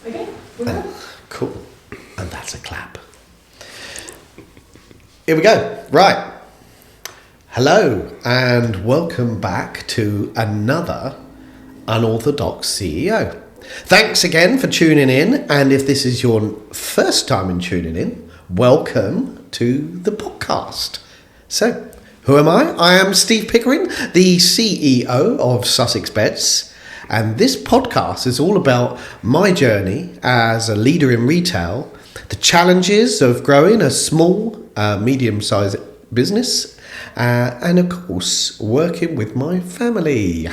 Okay, we're good. Cool. And that's a clap. Here we go. Right. Hello and welcome back to another Unorthodox CEO. Thanks again for tuning in, and if this is your first time in tuning in, welcome to the podcast. So, who am I? I am Steve Pickering, the CEO of Sussex Beds, and this podcast is all about my journey as a leader in retail, the challenges of growing a small, medium-sized business, and of course, working with my family.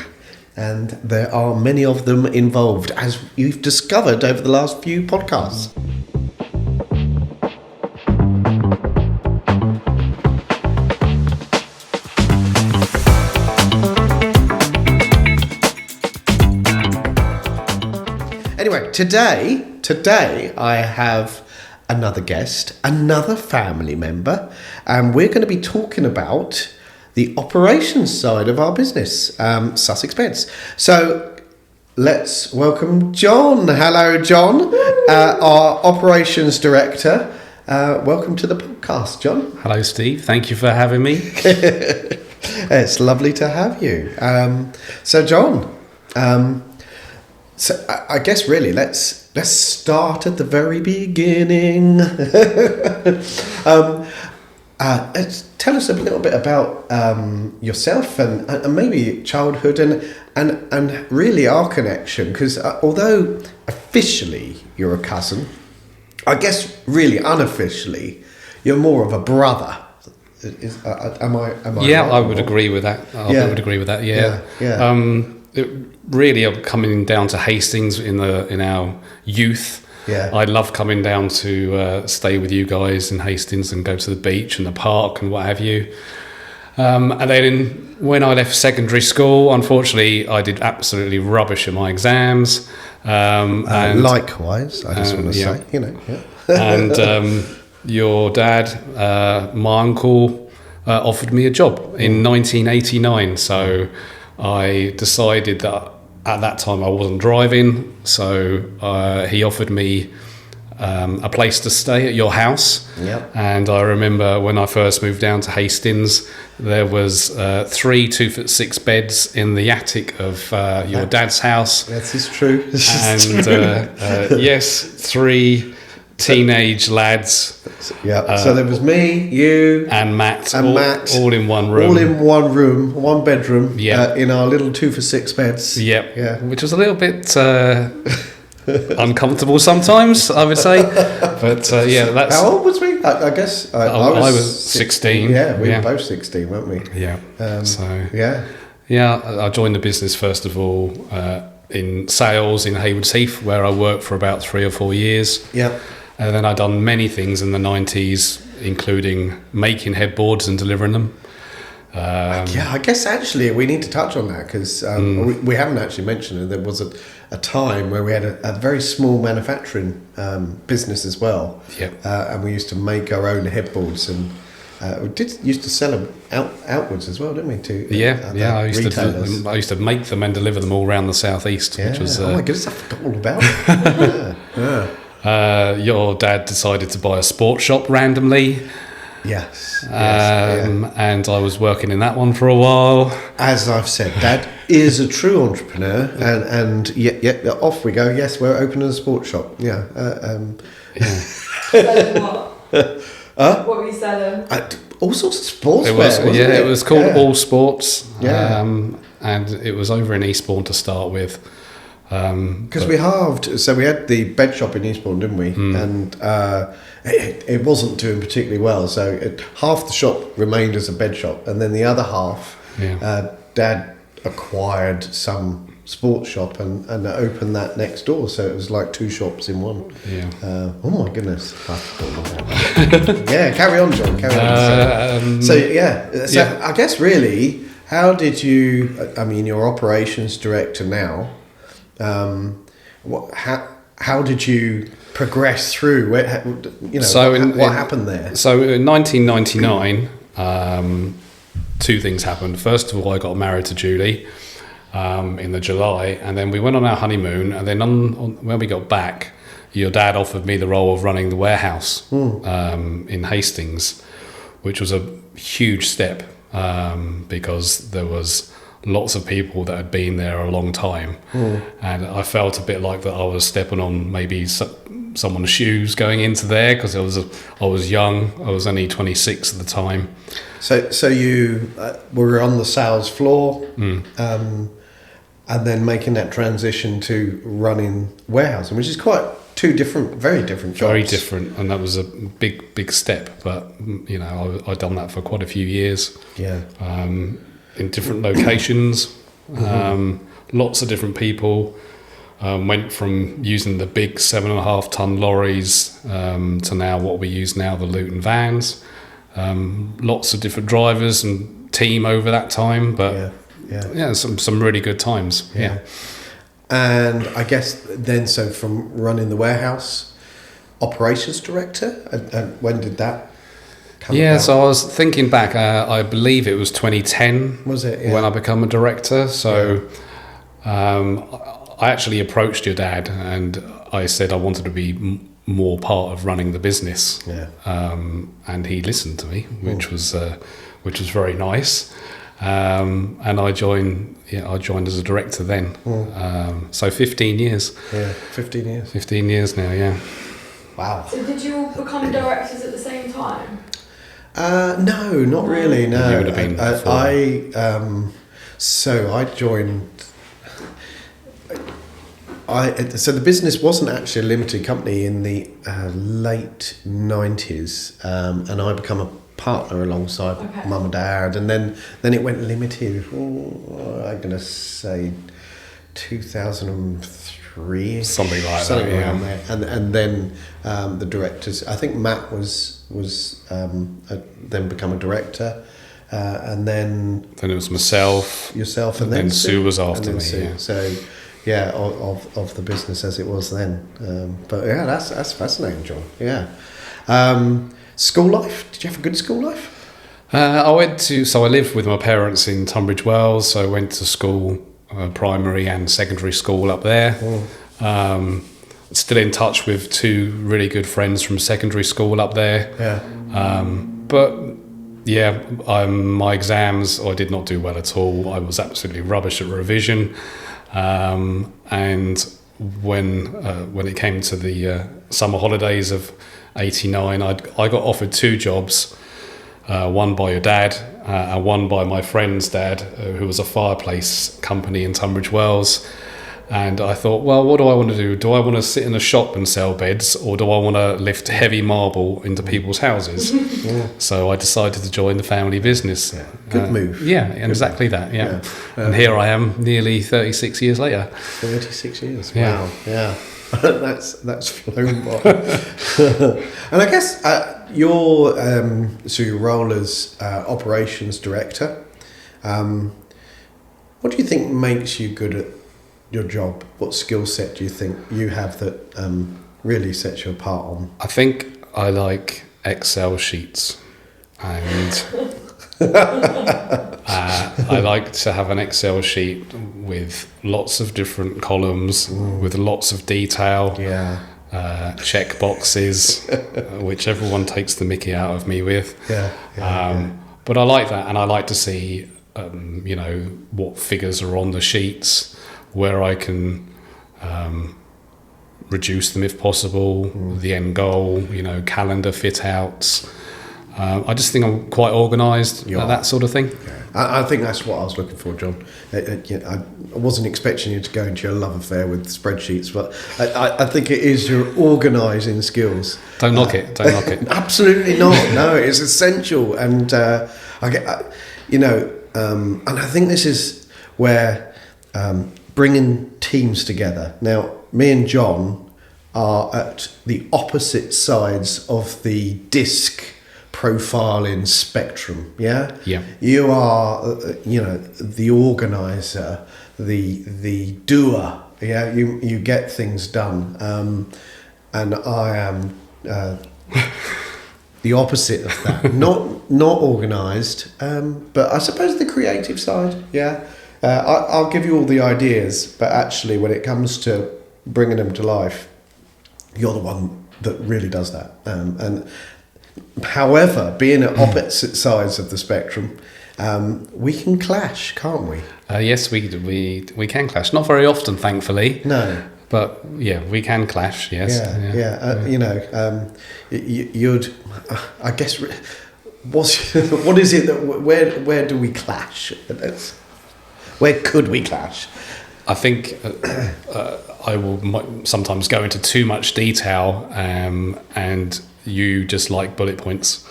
And there are many of them involved, as you've discovered over the last few podcasts. Anyway, today I have another guest, another family member, and we're going to be talking about the operations side of our business, Sussex Beds. So let's welcome John. Hello, John, our operations director. Welcome to the podcast, John. Hello, Steve. Thank you for having me. It's lovely to have you. So, John, so I guess really let's start at the very beginning. Tell us a little bit about yourself and maybe childhood and really our connection, because although officially you're a cousin, I guess really unofficially you're more of a brother. Am I Yeah, right? I would agree with that. I would agree with that. Yeah. Really, I'm coming down to Hastings in our youth. Yeah. I love coming down to stay with you guys in Hastings and go to the beach and the park and what have you. And then when I left secondary school, unfortunately, I did absolutely rubbish at my exams. And likewise, I just want to say, Yeah. And your dad, my uncle, offered me a job in 1989. So I decided that at that time I wasn't driving, so he offered me a place to stay at your house. Yep. And I remember when I first moved down to Hastings, there was 3 2-foot-6 beds in the attic of your dad's house. That is true. And yes, 3 teenage lads. Yeah. So there was me, you, and Matt, Matt, all in one room. all in one room, one bedroom. Yeah. In our little 2-for-6 beds. Yep. Yeah. Which was a little bit uncomfortable sometimes, I would say. But that's. How old was we? I guess I was 16. Yeah, we were both 16, weren't we? Yeah. Yeah. I joined the business first of all in sales in Haywards Heath, where I worked for about 3 or 4 years. Yeah. And then I'd done many things in the 90s, including making headboards and delivering them. I guess actually we need to touch on that because we haven't actually mentioned it. There was a time where we had a very small manufacturing business as well. Yep. And we used to make our own headboards and we used to sell them outwards as well, didn't we? I used to make them and deliver them all around the southeast. Yeah. Which was, oh my goodness, I forgot all about it. Yeah. Your dad decided to buy a sports shop randomly. Yes. And I was working in that one for a while. As I've said, Dad is a true entrepreneur, and off we go. Yes, we're opening a sports shop. Yeah. Selling what? What were you selling? All sorts of sports. It was called All Sports. Yeah. And it was over in Eastbourne to start with. Because we halved, so we had the bed shop in Eastbourne, didn't we? And it wasn't doing particularly well. So half the shop remained as a bed shop, and then the other half, Dad acquired some sports shop and opened that next door. So it was like 2 shops in one. Yeah. Oh my goodness. Yeah, carry on, John. Carry on. So I guess really, how did you? I mean, you're operations director now. How did you progress through? What happened there? So in 1999, 2 things happened. First of all, I got married to Julie in the July, and then we went on our honeymoon, and then when we got back, your dad offered me the role of running the warehouse in Hastings, which was a huge step because there was lots of people that had been there a long time, and I felt a bit like that I was stepping on maybe someone's shoes going into there, because I was young. I was only 26 at the time. So you were on the sales floor, and then making that transition to running warehousing, which is quite very different jobs. Very different, and that was a big step. But you know, I'd done that for quite a few years. Yeah. In different locations, lots of different people. Went from using the big 7.5 ton lorries to now what we use now, the Luton vans. Lots of different drivers and team over that time, but some really good times. Yeah. And I guess then, so from running the warehouse, operations director, and when did that come about? So I was thinking back, I believe it was 2010 Was it? when I became a director. So I actually approached your dad and I said I wanted to be more part of running the business. And he listened to me, which was very nice. And I joined as a director then. So 15 years. Yeah, 15 years. 15 years now, yeah. Wow. So did you all become directors at the same time? No, not really. No, You would have been before. So I joined. So the business wasn't actually a limited company in the late 90s, and I become a partner alongside mum and dad, and then it went limited. I'm gonna say 2003, something like something that, around there. And then the directors. I think Matt was then become a director, and then it was myself, yourself, and then Sue was after me. Sue. Yeah. So. Yeah, of the business as it was then. But yeah, that's fascinating, John. Yeah. School life? Did you have a good school life? I lived with my parents in Tunbridge Wells, so I went to school, primary and secondary school up there. Still in touch with 2 really good friends from secondary school up there. Yeah. But yeah, my exams, I did not do well at all. I was absolutely rubbish at revision. And when it came to the summer holidays of '89, I got offered 2 jobs, one by your dad and one by my friend's dad, who was a fireplace company in Tunbridge Wells. And I thought, well, what do I want to do? Do I want to sit in a shop and sell beds, or do I want to lift heavy marble into people's houses? So I decided to join the family business. Yeah. Good move. Yeah, exactly that. Yeah. And here I am, nearly 36 years later. 36 years. Yeah. Wow. Yeah. that's flown by. And I guess your role as operations director. What do you think makes you good at your job? What skill set do you think you have that really sets you apart on? I think I like Excel sheets, and I like to have an Excel sheet with lots of different columns, with lots of detail, check boxes, which everyone takes the mickey out of me with. But I like that, and I like to see what figures are on the sheets, where I can reduce them if possible, the end goal, calendar fit outs. I just think I'm quite organised at that sort of thing. I think that's what I was looking for, John. I wasn't expecting you to go into your love affair with spreadsheets, but I think it is your organising skills. Don't knock it. Absolutely not. No, it's essential. And and I think this is where bringing teams together. Now, me and John are at the opposite sides of the disc profiling spectrum. Yeah. You are, the organizer, the doer. Yeah. You get things done. And I am the opposite of that. not organised. But I suppose the creative side. Yeah. I'll give you all the ideas, but actually, when it comes to bringing them to life, you're the one that really does that. And however, being at opposite sides of the spectrum, we can clash, can't we? Yes, we can clash. Not very often, thankfully. No. But yeah, we can clash. Yes. You'd, I guess, what is it that where do we clash? Where could we clash? I think I will sometimes go into too much detail, and you just like bullet points.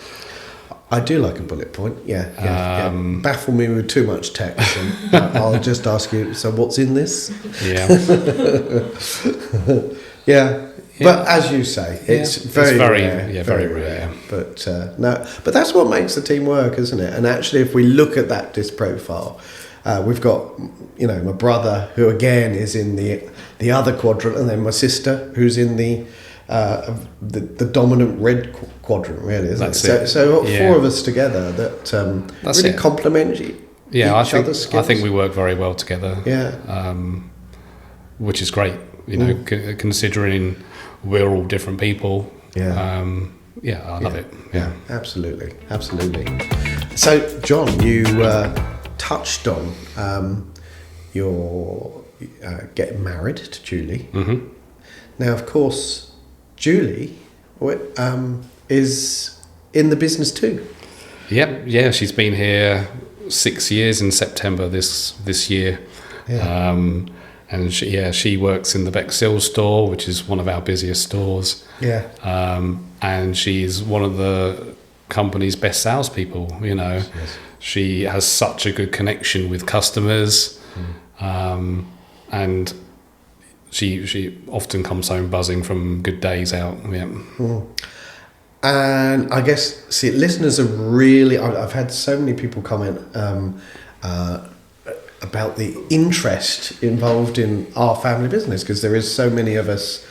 I do like a bullet point. Yeah. Baffle me with too much text, and I'll just ask you. So, what's in this? Yeah. Yeah. But as you say, it's very rare. Yeah, very rare. Yeah. But but that's what makes the team work, isn't it? And actually, if we look at that disc profile, we've got, my brother, who again is in the other quadrant, and then my sister, who's in the dominant red quadrant, really, isn't That's it? it. So Yeah. 4 of us together that That's really it. complement each other's skills. I think we work very well together. Yeah. Which is great, considering we're all different people. Yeah. I love it. Yeah, absolutely. So, John, you touched on your getting married to Julie. Mm-hmm. Now, of course, Julie is in the business too. Yep. Yeah, she's been here 6 years in September this year. Yeah. And she works in the Bexhill store, which is one of our busiest stores. Yeah. And she's one of the company's best salespeople. Yes. She has such a good connection with customers, and she often comes home buzzing from good days out. Yeah. And I guess, listeners are really... I've had so many people comment about the interest involved in our family business, because there is so many of us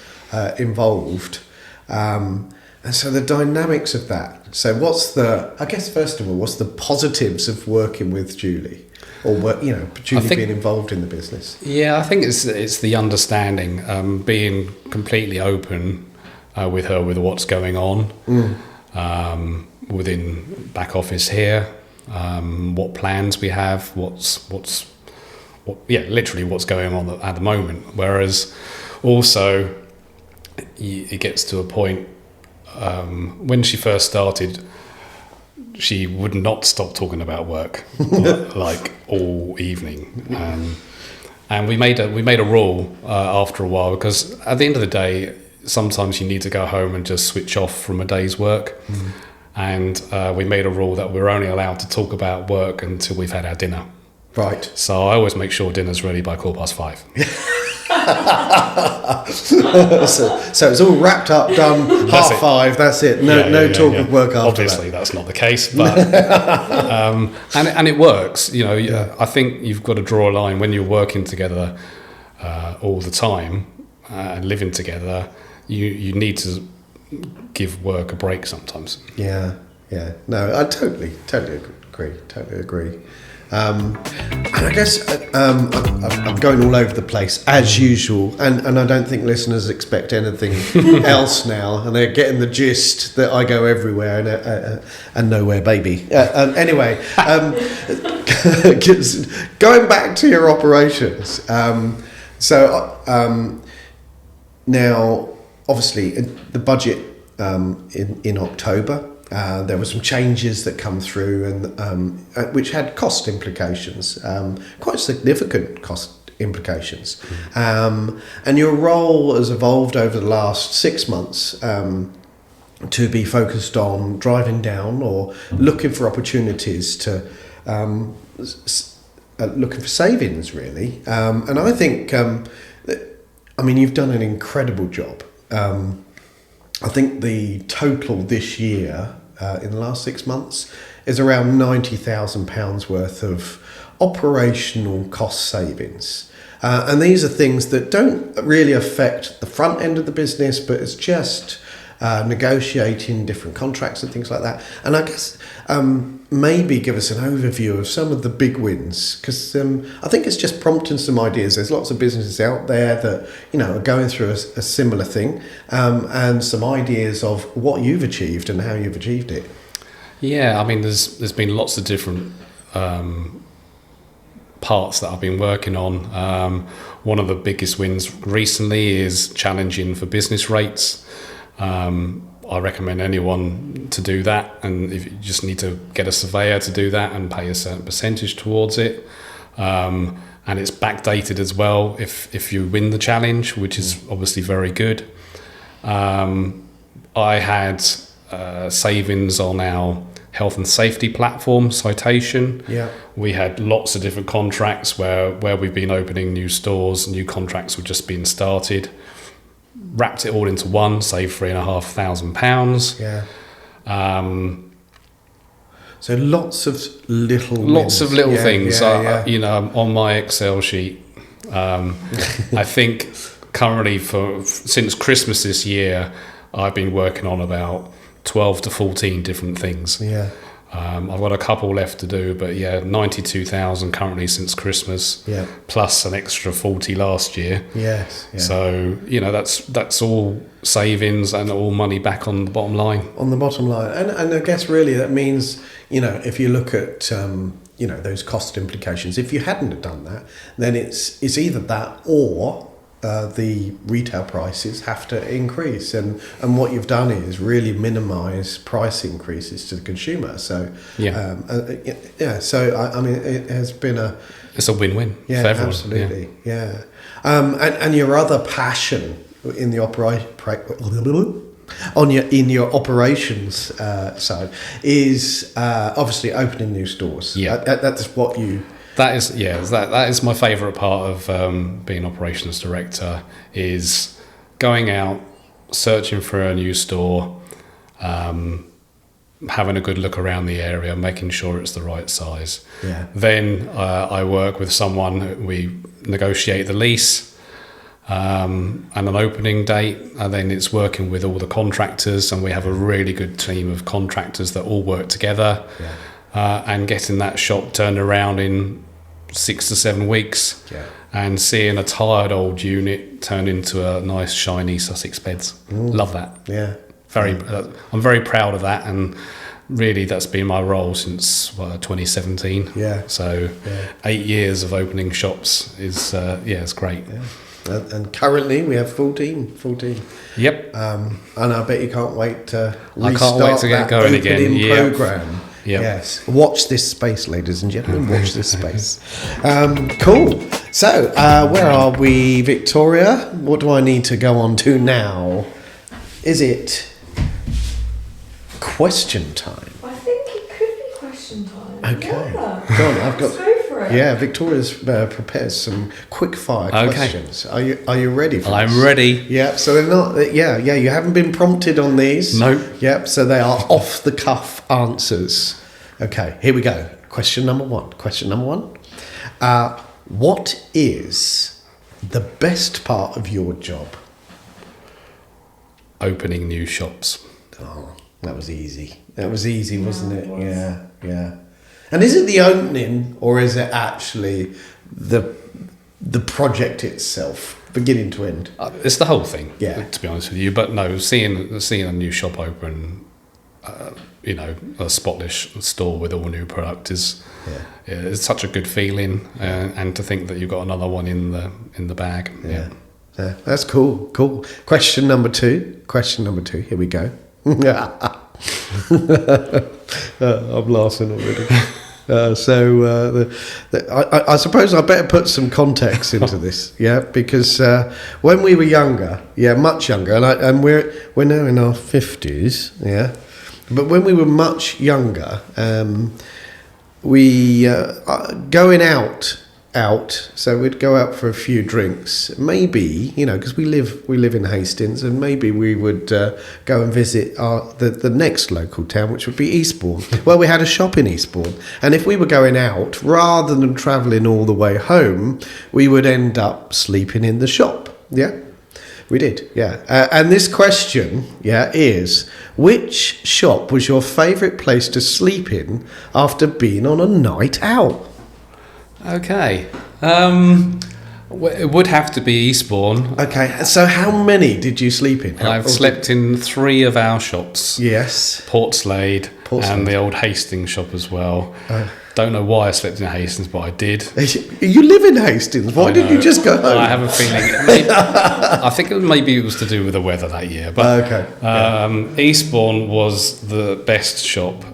involved. And so the dynamics of that. So first of all, what's the positives of working with Julie? Or, Julie being involved in the business? Yeah, I think it's the understanding, being completely open with her with what's going on within back office here, what plans we have, literally what's going on at the moment. Whereas also it gets to a point, when she first started, she would not stop talking about work like all evening, and we made a rule after a while, because at the end of the day, sometimes you need to go home and just switch off from a day's work. And we made a rule that we're only allowed to talk about work until we've had our dinner. Right. So I always make sure dinner's ready by 5:15. So it's all wrapped up, done, 5:30, that's it. No talk of work after Obviously, that. that's not the case, but and it works. I think you've got to draw a line when you're working together all the time and living together. You need to give work a break sometimes. Yeah. No, I totally agree. And I guess I'm going all over the place as usual, and I don't think listeners expect anything else now, and they're getting the gist that I go everywhere and nowhere, baby. Anyway, going back to your operations. Now, obviously, the budget in October. There were some changes that come through, and which had cost implications, quite significant cost implications. And your role has evolved over the last 6 months to be focused on driving down or looking for opportunities to looking for savings, really. And I think, you've done an incredible job. I think the total this year, in the last 6 months, is around £90,000 worth of operational cost savings. And these are things that don't really affect the front end of the business, but it's just negotiating different contracts and things like that. And I guess maybe give us an overview of some of the big wins, because I think it's just prompting some ideas. There's lots of businesses out there that are going through a similar thing, and some ideas of what you've achieved and how you've achieved it. Yeah, I mean, there's been lots of different parts that I've been working on. One of the biggest wins recently is challenging for business rates. I recommend anyone to do that, and if you just need to get a surveyor to do that and pay a certain percentage towards it. And it's backdated as well if you win the challenge, which is obviously very good. I had savings on our health and safety platform, Citation. Yeah. We had lots of different contracts where we've been opening new stores, new contracts were just being started. Wrapped it all into one, saved £3,500. Yeah. So lots of little things. Yeah. On my Excel sheet, I think currently since Christmas this year, I've been working on about 12 to 14 different things. Yeah. I've got a couple left to do, but 92,000 currently since Christmas, plus an extra 40 last year. Yes. Yeah. So that's all savings and all money back on the bottom line. On the bottom line, and I guess really that means if you look at those cost implications, if you hadn't have done that, then it's either that or the retail prices have to increase, and what you've done is really minimise price increases to the consumer. So so I mean it has been it's a win-win for everyone. Absolutely, yeah. And your other passion in the your operations side is obviously opening new stores. That's what you. That is my favourite part of being operations director, is going out, searching for a new store, having a good look around the area, making sure it's the right size. Yeah. Then I work with someone, we negotiate the lease and an opening date, and then it's working with all the contractors, and we have a really good team of contractors that all work together. Yeah. And getting that shop turned around in 6 to 7 weeks, and seeing a tired old unit turn into a nice shiny Sussex beds. Love that. Yeah. I'm very proud of that, and really that's been my role since 2017. Yeah. So 8 years of opening shops is it's great. Yeah. And currently we have 14. Yep. And I bet you can't wait to restart I can't wait to get going again. Program. Yep. Yes. Watch this space, ladies and gentlemen. Watch this space. Cool. So, where are we, Victoria? What do I need to go on to now? Is it question time? I think it could be question time. Okay. Yeah. Go on. Let's go for it. Yeah, Victoria's prepared some quick fire questions. Are you ready for this? I'm ready. Yeah, so they're not. Yeah. You haven't been prompted on these. No. Yep. So they are off the cuff answers. Okay, here we go. Question number one. What is the best part of your job? Opening new shops. Oh, that was easy. Wasn't it? Yeah. And is it the opening, or is it actually the project itself, beginning to end? It's the whole thing. Yeah. To be honest with you, but no, seeing a new shop open, a spotless store with all new product is it's such a good feeling, and to think that you've got another one in the bag. Yeah. That's cool. Question number two. Here we go. I'm laughing already. I suppose I better put some context into this, because when we were younger, much younger, and we're now in our 50s, but when we were much younger, we going out. So we'd go out for a few drinks, maybe, because we live in Hastings, and maybe we would go and visit the next local town, which would be Eastbourne. Well, we had a shop in Eastbourne, and if we were going out, rather than travelling all the way home, we would end up sleeping in the shop. Yeah. We did, yeah. And this question, is, which shop was your favourite place to sleep in after being on a night out? Okay. It would have to be Eastbourne. Okay, so how many did you sleep in? I've slept in 3 of our shops. Yes. Portslade and the old Hastings shop as well. Don't know why I slept in Hastings, but I did. You live in Hastings. Why didn't you just go home? I have a feeling. I think maybe it was to do with the weather that year. But Eastbourne was the best shop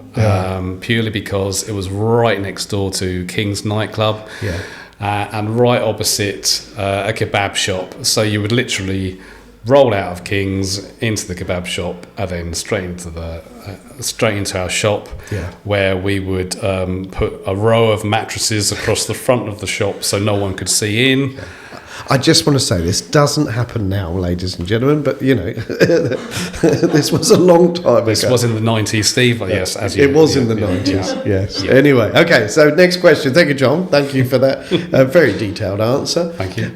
purely because it was right next door to King's nightclub. Yeah. And right opposite a kebab shop. So you would literally roll out of King's into the kebab shop and then straight into our shop, where we would put a row of mattresses across the front of the shop so no one could see in. Yeah. I just want to say this doesn't happen now, ladies and gentlemen, but this was a long time ago. This was in the 90s, Steve. Yes, it was in the 90s. Yes. Yeah. Anyway, okay. So next question. Thank you, John. Thank you for that very detailed answer. Thank you.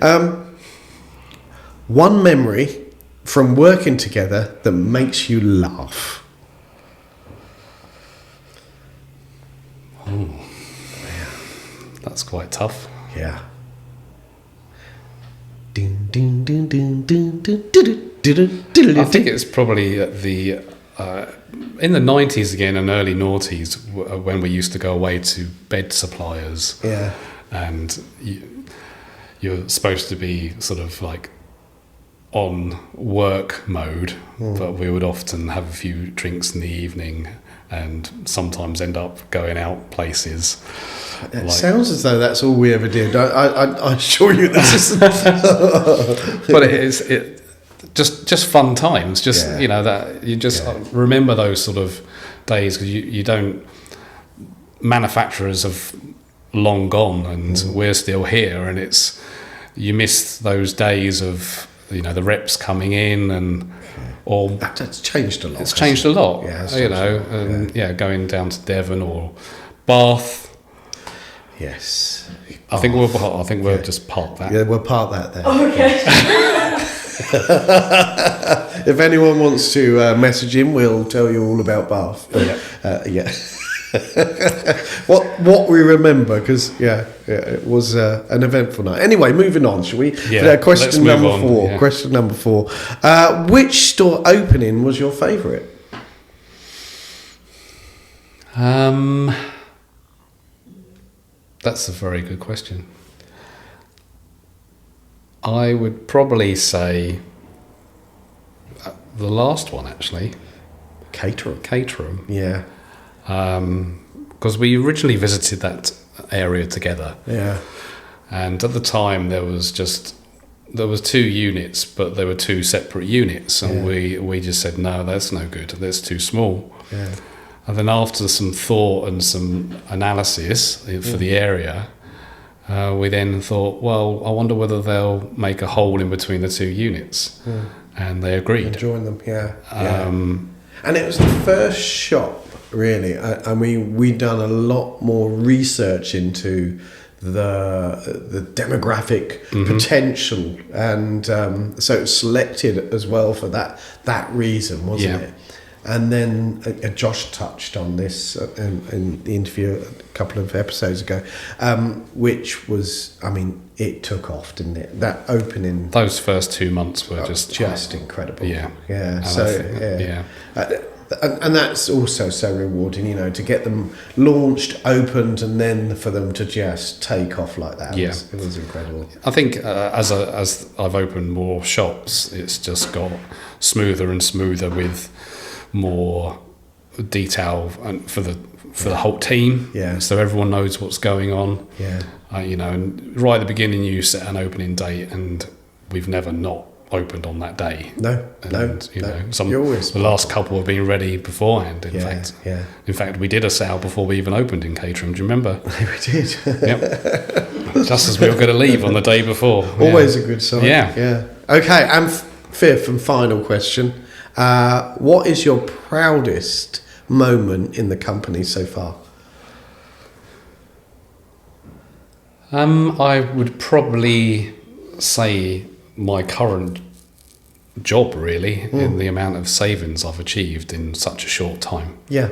One memory from working together that makes you laugh. Oh, that's quite tough. Yeah. Ding, ding, ding, ding, ding, ding, ding. I think it's probably in the 90s again and early noughties when we used to go away to bed suppliers. Yeah. And you're supposed to be sort of like on work mode, but we would often have a few drinks in the evening and sometimes end up going out places. It sounds as though that's all we ever did. I assure you this isn't. But it is just fun times. That you just remember those sort of days because you don't. Manufacturers have long gone, and we're still here, and you miss those days of the reps coming in and. Or that's changed a lot. It's changed a lot. Yeah, going down to Devon or Bath. Yes, I think we'll just park that. Yeah, we'll park that there. Okay. If anyone wants to message him, we'll tell you all about Bath. What we remember, because it was an eventful night. Anyway, moving on, shall we? Question number 4. Yeah. Question number 4. Which store opening was your favourite? That's a very good question. I would probably say the last one, actually. Caterham. Yeah. Because we originally visited that area together. Yeah. And at the time there was 2 units, but there were 2 separate units, and we just said no, that's no good. That's too small. Yeah. And then after some thought and some analysis for the area, we then thought, well, I wonder whether they'll make a hole in between the 2 units. And they agreed. And join them, and it was the first shop, really. I mean, we'd done a lot more research into the demographic potential, and so it was selected as well for that reason, wasn't it? And then Josh touched on this in the interview a couple of episodes ago, which was, I mean, it took off, didn't it? That opening. Those first 2 months were just incredible. Yeah. And that's also so rewarding, to get them launched, opened, and then for them to just take off like that. Yeah. It was incredible. I think as I've opened more shops, it's just got smoother and smoother with more detail and for the whole team. Yeah. So everyone knows what's going on. Yeah. And right at the beginning you set an opening date, and we've never not opened on that day. No. The last couple have been ready beforehand. In fact, we did a sale before we even opened in Caterham. Do you remember? We did. Yep. Just as we were going to leave on the day before. Always a good sign. Yeah. Okay, and fifth and final question: what is your proudest moment in the company so far? I would probably say my current job, really, in the amount of savings I've achieved in such a short time, Yeah.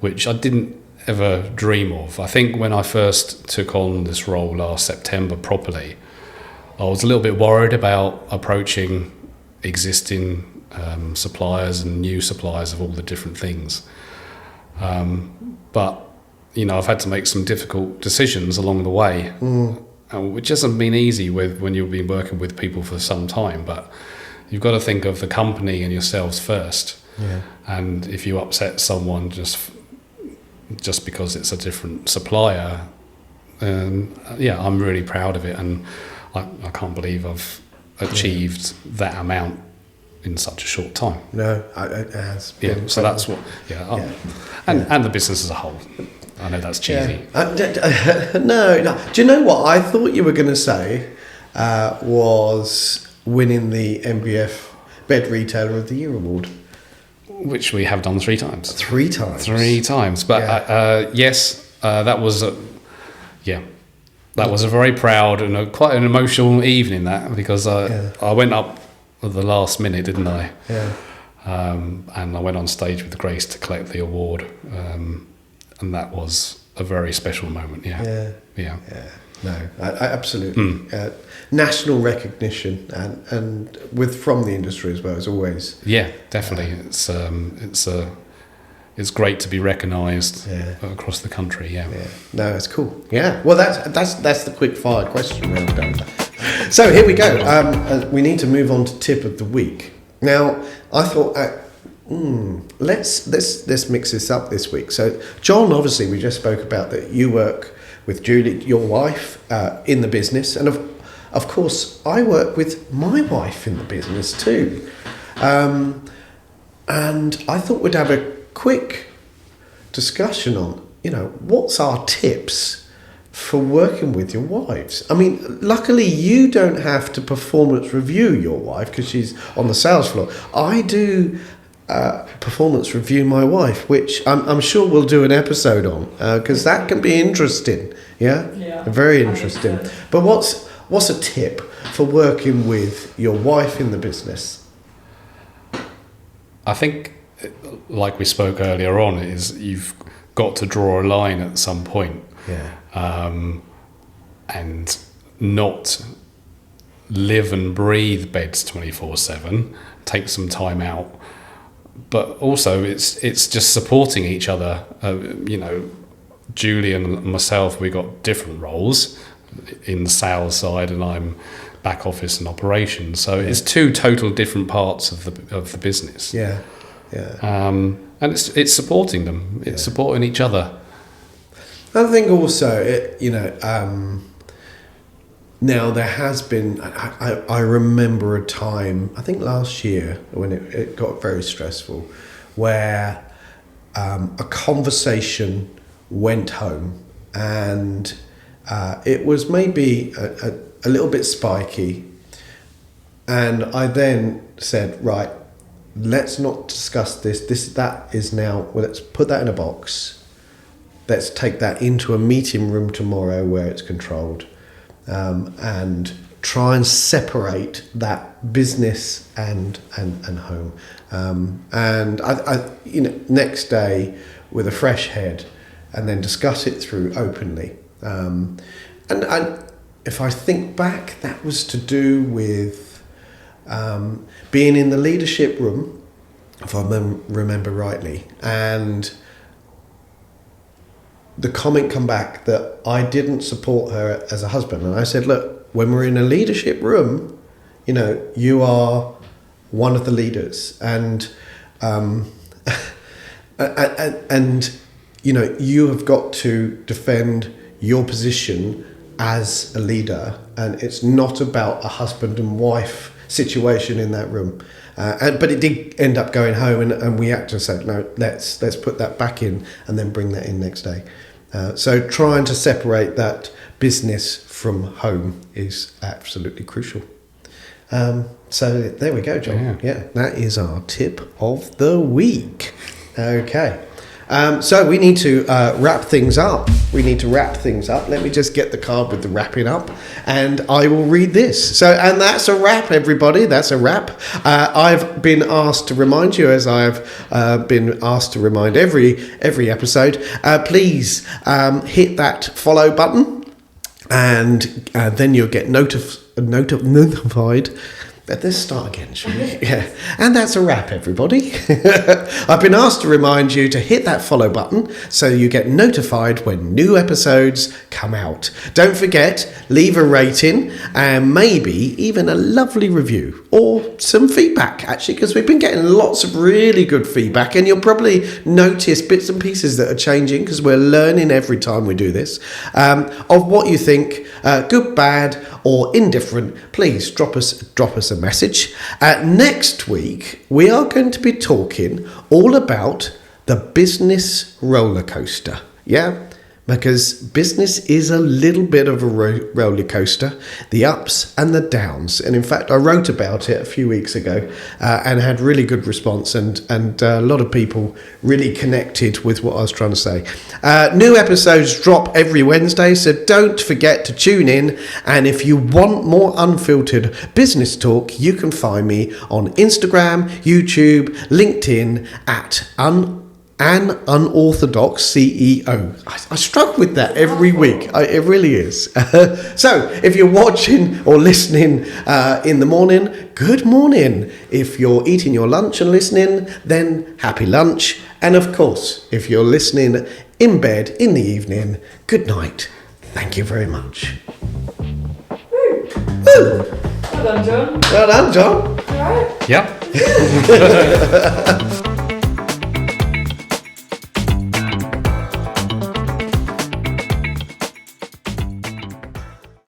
which I didn't ever dream of. I think when I first took on this role last September properly, I was a little bit worried about approaching existing suppliers and new suppliers of all the different things. But, I've had to make some difficult decisions along the way, which hasn't been easy when you've been working with people for some time. But you've got to think of the company and yourselves first. Yeah. And if you upset someone just because it's a different supplier, I'm really proud of it, and I can't believe I've achieved that amount in such a short time. No, it has. Yeah, so that's what. And the business as a whole. I know that's cheesy. No. Do you know what I thought you were going to say was winning the MBF Bed Retailer of the Year award? Which we have done 3 times. 3 times. 3 times, but yes, that was a very proud and quite an emotional evening. That because I went up at the last minute, didn't I? Yeah. And I went on stage with Grace to collect the award, and that was a very special moment. Yeah. No, I absolutely. National recognition and from the industry as well is always. Yeah, definitely. It's great to be recognised across the country. Yeah. No, it's cool. Yeah. Well, that's the quick fire question round done. So here we go. We need to move on to tip of the week. Now, I thought let's mix this up this week. So, John, obviously, we just spoke about that you work with Julie, your wife, in the business, and of course, I work with my wife in the business too. And I thought we'd have a quick discussion on, what's our tips for working with your wives. I mean, luckily you don't have to performance review your wife because she's on the sales floor. I do performance review my wife, which I'm sure we'll do an episode on because that can be interesting. Yeah, very interesting. But what's a tip for working with your wife in the business? I think, like we spoke earlier on, is you've got to draw a line at some point. And not live and breathe beds 24/7. Take some time out, but also it's just supporting each other. Julie and myself, we got different roles in the sales side, and I'm back office and operations. So it's 2 total different parts of the business. And it's supporting them. It's supporting each other. I think also, now there has been, I remember a time, I think last year, when it got very stressful, where a conversation went home and it was maybe a little bit spiky. And I then said, right, let's not discuss this. That is now, well, let's put that in a box. Let's take that into a meeting room tomorrow where it's controlled, and try and separate that business and home. And I next day with a fresh head, and then discuss it through openly. And if I think back, that was to do with being in the leadership room, if I remember rightly, and the comment come back that I didn't support her as a husband. And I said, look, when we're in a leadership room, you are one of the leaders, and you have got to defend your position as a leader, and it's not about a husband and wife situation in that room. But it did end up going home, and we had to say, no, let's put that back in and then bring that in next day. So trying to separate that business from home is absolutely crucial. So there we go, John. Yeah, that is our tip of the week. Okay. So we need to wrap things up. Let me just get the card with the wrapping up, and I will read this. So, and that's a wrap, everybody. That's a wrap. I've been asked to remind you, as I've been asked to remind every episode. Please hit that follow button, and then you'll get notified. Let's start again, shall we? Yeah. And that's a wrap, everybody. I've been asked to remind you to hit that follow button so you get notified when new episodes come out. Don't forget, leave a rating and maybe even a lovely review or some feedback, actually, because we've been getting lots of really good feedback, and you'll probably notice bits and pieces that are changing because we're learning every time we do this. Of what you think, good, bad, or indifferent, please drop us a message. Next week, we are going to be talking all about the business roller coaster. Yeah? Because business is a little bit of a roller coaster, the ups and the downs. And in fact, I wrote about it a few weeks ago and had really good response, and a lot of people really connected with what I was trying to say. New episodes drop every Wednesday, so don't forget to tune in. And if you want more unfiltered business talk, you can find me on Instagram, YouTube, LinkedIn at An Unorthodox CEO. I struggle with that every week. It really is. So if you're watching or listening in the morning, good morning. If you're eating your lunch and listening, then happy lunch. And of course, if you're listening in bed in the evening, good night. Thank you very much. Woo. Woo. Well done, John. Well done, John. All right. Yep.